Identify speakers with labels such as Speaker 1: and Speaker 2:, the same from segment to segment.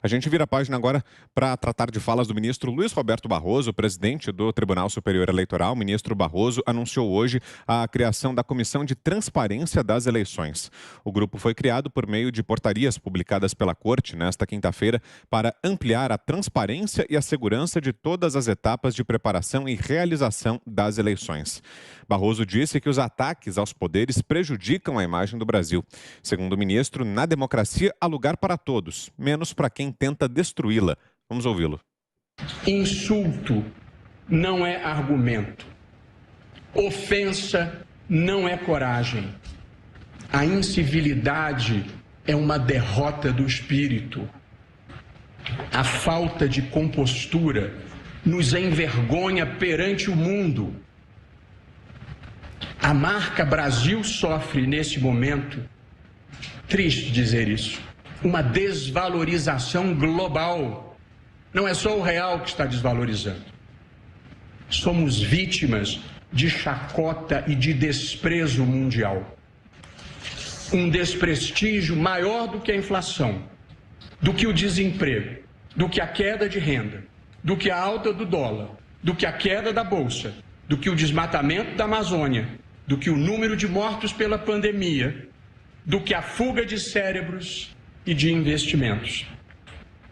Speaker 1: A gente vira a página agora para tratar de falas do ministro Luiz Roberto Barroso, presidente do Tribunal Superior Eleitoral. O ministro Barroso anunciou hoje a criação da Comissão de Transparência das Eleições. O grupo foi criado por meio de portarias publicadas pela Corte nesta quinta-feira para ampliar a transparência e a segurança de todas as etapas de preparação e realização das eleições. Barroso disse que os ataques aos poderes prejudicam a imagem do Brasil. Segundo o ministro, na democracia há lugar para todos, menos para quem tenta destruí-la. Vamos ouvi-lo.
Speaker 2: Insulto não é argumento. Ofensa não é coragem. A incivilidade é uma derrota do espírito. A falta de compostura nos envergonha perante o mundo. A marca Brasil sofre nesse momento, triste dizer isso, uma desvalorização global. Não é só o real que está desvalorizando. Somos vítimas de chacota e de desprezo mundial. Um desprestígio maior do que a inflação, do que o desemprego, do que a queda de renda, do que a alta do dólar, do que a queda da bolsa, do que o desmatamento da Amazônia, do que o número de mortos pela pandemia, do que a fuga de cérebros e de investimentos.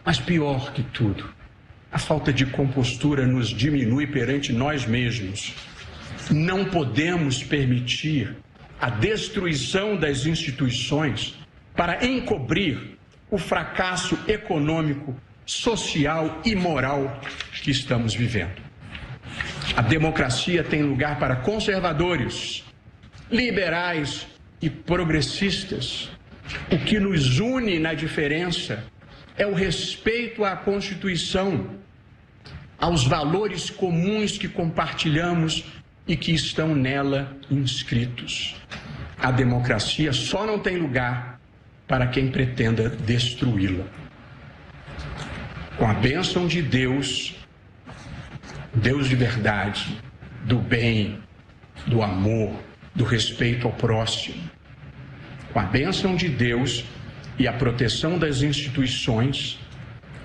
Speaker 2: Mas pior que tudo, a falta de compostura nos diminui perante nós mesmos. Não podemos permitir a destruição das instituições para encobrir o fracasso econômico, social e moral que estamos vivendo. A democracia tem lugar para conservadores, liberais e progressistas. O que nos une na diferença é o respeito à Constituição, aos valores comuns que compartilhamos e que estão nela inscritos. A democracia só não tem lugar para quem pretenda destruí-la. Com a bênção de Deus, Deus de verdade, do bem, do amor, do respeito ao próximo, com a bênção de Deus e a proteção das instituições,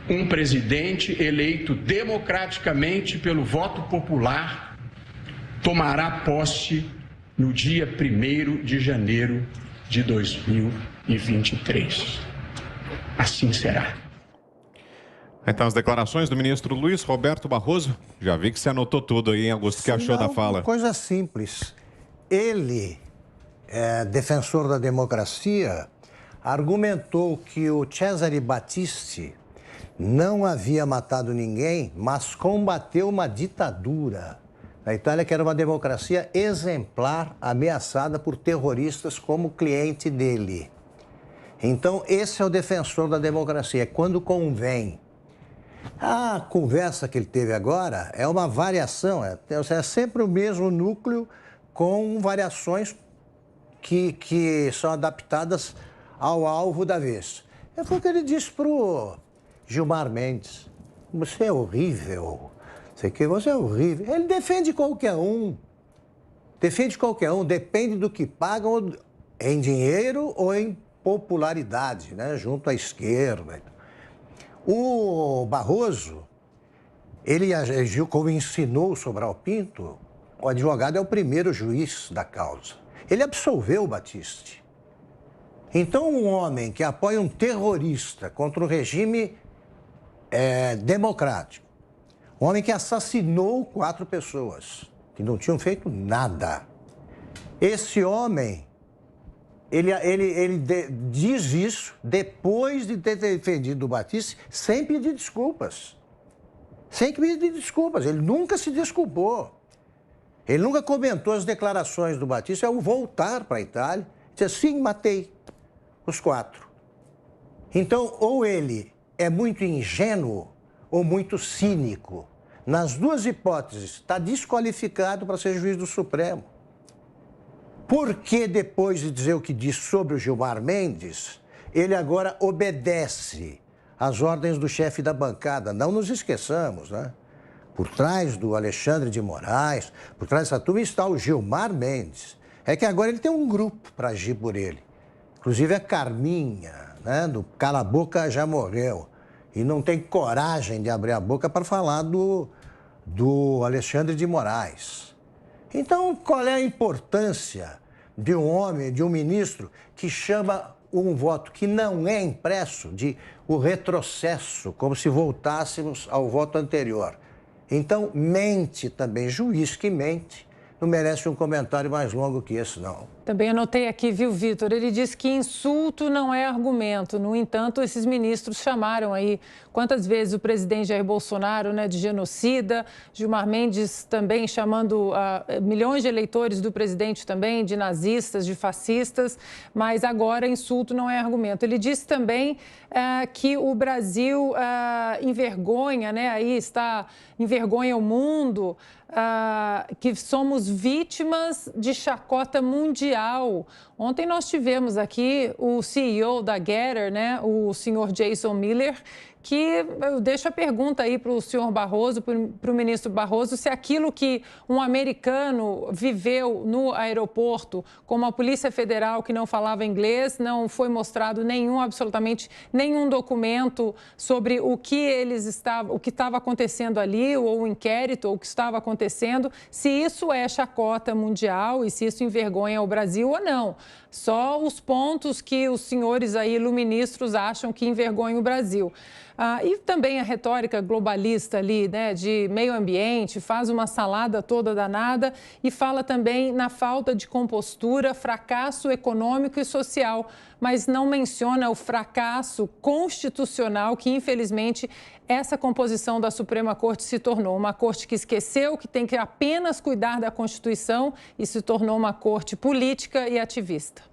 Speaker 2: um presidente eleito democraticamente pelo voto popular tomará posse no dia 1º de janeiro de 2023. Assim será.
Speaker 1: Então, as declarações do ministro Luiz Roberto Barroso. Já vi que você anotou tudo aí, hein, Augusto? O que achou da fala?
Speaker 3: Coisa simples. Ele, defensor da democracia, argumentou que o Cesare Battisti não havia matado ninguém, mas combateu uma ditadura na Itália, que era uma democracia exemplar, ameaçada por terroristas como cliente dele. Então, esse é o defensor da democracia, é quando convém. A conversa que ele teve agora é uma variação, é sempre o mesmo núcleo com variações que são adaptadas ao alvo da vez. É o que ele disse para o Gilmar Mendes: você é horrível, sei que você é horrível. Ele defende qualquer um, depende do que pagam em dinheiro ou em popularidade, né, junto à esquerda. O Barroso, ele agiu como ensinou o Sobral Pinto. O advogado é o primeiro juiz da causa. Ele absolveu o Battisti. Então, um homem que apoia um terrorista contra um regime democrático, um homem que assassinou 4 pessoas, que não tinham feito nada. Esse homem, ele diz isso depois de ter defendido o Battisti, sem pedir desculpas. Sem pedir desculpas. Ele nunca se desculpou. Ele nunca comentou as declarações do Battisti ao voltar para a Itália. Disse assim: matei os 4. Então, ou ele é muito ingênuo ou muito cínico. Nas duas hipóteses, está desqualificado para ser juiz do Supremo. Porque depois de dizer o que disse sobre o Gilmar Mendes, ele agora obedece às ordens do chefe da bancada. Não nos esqueçamos, né? Por trás do Alexandre de Moraes, por trás dessa turma está o Gilmar Mendes. É que agora ele tem um grupo para agir por ele. Inclusive a Carminha, né, do Cala a Boca Já Morreu. e não tem coragem de abrir a boca para falar do Alexandre de Moraes. Então, qual é a importância de um homem, de um ministro, que chama um voto que não é impresso de o retrocesso, como se voltássemos ao voto anterior? Então, mente também. Juiz que mente não merece um comentário mais longo que esse, não.
Speaker 4: Também anotei aqui, viu, Vitor? Ele disse que insulto não é argumento. No entanto, esses ministros chamaram aí quantas vezes o presidente Jair Bolsonaro, né, de genocida, Gilmar Mendes também chamando milhões de eleitores do presidente também de nazistas, de fascistas, mas agora insulto não é argumento. Ele disse também que o Brasil envergonha, né, aí envergonha o mundo, que somos vítimas de chacota mundial. Ontem nós tivemos aqui o CEO da Getter, né, o senhor Jason Miller, que eu deixo a pergunta aí para o senhor Barroso, para o ministro Barroso, se aquilo que um americano viveu no aeroporto com uma polícia federal que não falava inglês, não foi mostrado absolutamente nenhum documento sobre o que estava acontecendo ali, ou o inquérito, ou o que estava acontecendo, se isso é chacota mundial e se isso envergonha o Brasil ou não. Só os pontos que os senhores aí, iluministros, acham que envergonham o Brasil. E também a retórica globalista ali, né, de meio ambiente, faz uma salada toda danada e fala também na falta de compostura, fracasso econômico e social, mas não menciona o fracasso constitucional que, infelizmente, essa composição da Suprema Corte se tornou. Uma corte que esqueceu que tem que apenas cuidar da Constituição e se tornou uma corte política e ativista.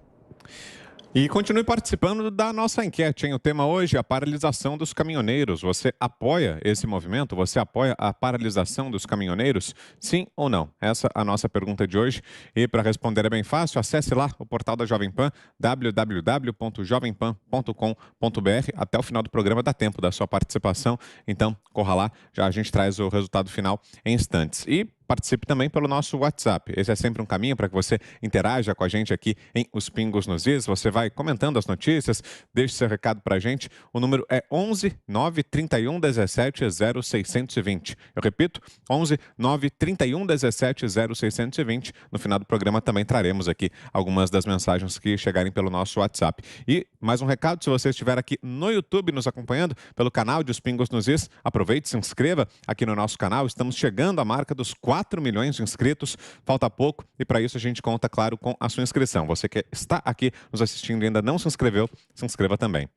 Speaker 1: E continue participando da nossa enquete, hein? O tema hoje é a paralisação dos caminhoneiros. Você apoia esse movimento? Você apoia a paralisação dos caminhoneiros? Sim ou não? Essa é a nossa pergunta de hoje. E para responder é bem fácil, acesse lá o portal da Jovem Pan, www.jovempan.com.br. Até o final do programa dá tempo da sua participação. Então, corra lá, já a gente traz o resultado final em instantes. E participe também pelo nosso WhatsApp. Esse é sempre um caminho para que você interaja com a gente aqui em Os Pingos nos Is. Você vai comentando as notícias, deixe seu recado para a gente. O número é 11 931 17 0620. Eu repito, 11 931 17 0620. No final do programa também traremos aqui algumas das mensagens que chegarem pelo nosso WhatsApp. E mais um recado, se você estiver aqui no YouTube nos acompanhando pelo canal de Os Pingos nos Is, aproveite e se inscreva aqui no nosso canal. Estamos chegando à marca dos 4 milhões de inscritos, falta pouco e para isso a gente conta, claro, com a sua inscrição. Você que está aqui nos assistindo e ainda não se inscreveu, se inscreva também.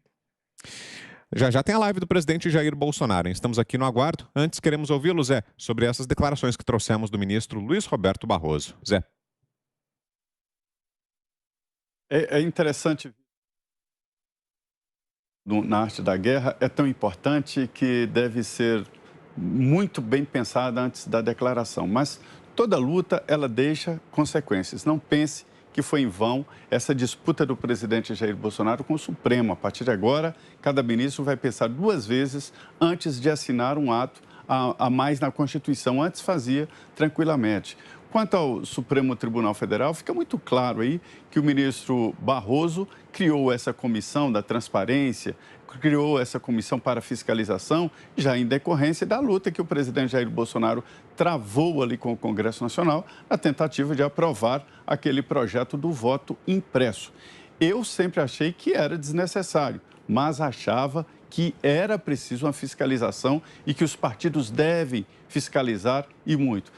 Speaker 1: Já tem a live do presidente Jair Bolsonaro, hein? Estamos aqui no aguardo. Antes, queremos ouvi-lo, Zé, sobre essas declarações que trouxemos do ministro Luiz Roberto Barroso. Zé.
Speaker 5: É interessante. Na arte da guerra é tão importante que deve ser muito bem pensada antes da declaração, mas toda luta ela deixa consequências. Não pense que foi em vão essa disputa do presidente Jair Bolsonaro com o Supremo. A partir de agora, cada ministro vai pensar 2 vezes antes de assinar um ato a mais na Constituição. Antes fazia tranquilamente. Quanto ao Supremo Tribunal Federal, fica muito claro aí que o ministro Barroso criou essa comissão da transparência, criou essa comissão para fiscalização, já em decorrência da luta que o presidente Jair Bolsonaro travou ali com o Congresso Nacional, na tentativa de aprovar aquele projeto do voto impresso. Eu sempre achei que era desnecessário, mas achava que era preciso uma fiscalização e que os partidos devem fiscalizar e muito.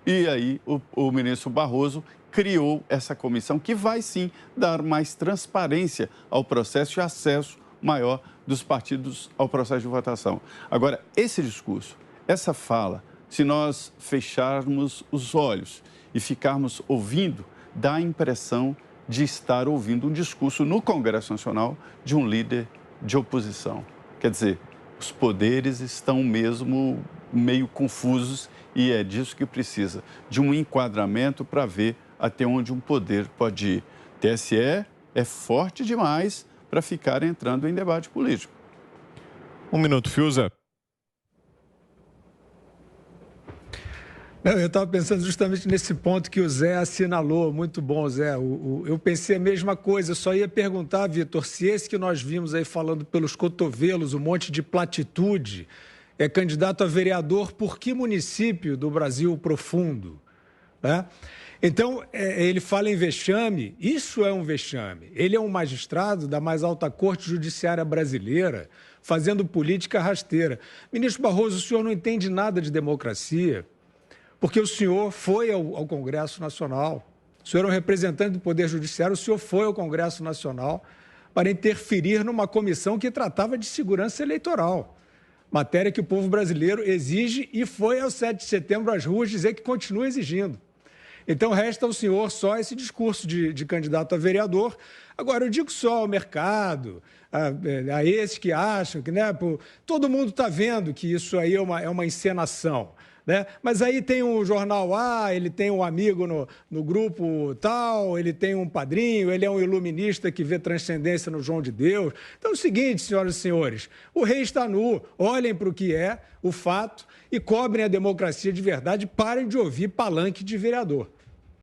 Speaker 5: E aí o ministro Barroso criou essa comissão que vai sim dar mais transparência ao processo e acesso maior dos partidos ao processo de votação. Agora, esse discurso, essa fala, se nós fecharmos os olhos e ficarmos ouvindo, dá a impressão de estar ouvindo um discurso no Congresso Nacional de um líder de oposição. Quer dizer, os poderes estão mesmo meio confusos e é disso que precisa, de um enquadramento para ver até onde um poder pode ir. TSE é forte demais para ficar entrando em debate político.
Speaker 1: 1 minuto, Fiuza.
Speaker 6: Eu estava pensando justamente nesse ponto que o Zé assinalou. Muito bom, Zé. Eu pensei a mesma coisa. Eu só ia perguntar, Vitor, se esse que nós vimos aí falando pelos cotovelos, um monte de platitude, é candidato a vereador por que município do Brasil profundo? Né? Então, ele fala em vexame. Isso é um vexame. Ele é um magistrado da mais alta corte judiciária brasileira, fazendo política rasteira. Ministro Barroso, o senhor não entende nada de democracia, porque o senhor foi ao Congresso Nacional, o senhor é um representante do Poder Judiciário, o senhor foi ao Congresso Nacional para interferir numa comissão que tratava de segurança eleitoral, matéria que o povo brasileiro exige e foi ao 7 de setembro às ruas dizer que continua exigindo. Então, resta ao senhor só esse discurso de candidato a vereador. Agora, eu digo só ao mercado, a esses que acham que, né, todo mundo está vendo que isso aí é uma encenação. Né? Mas aí tem um jornal A, ele tem um amigo no grupo tal, ele tem um padrinho, ele é um iluminista que vê transcendência no João de Deus. Então é o seguinte, senhoras e senhores, o rei está nu, olhem para o que é o fato e cobrem a democracia de verdade, parem de ouvir palanque de vereador.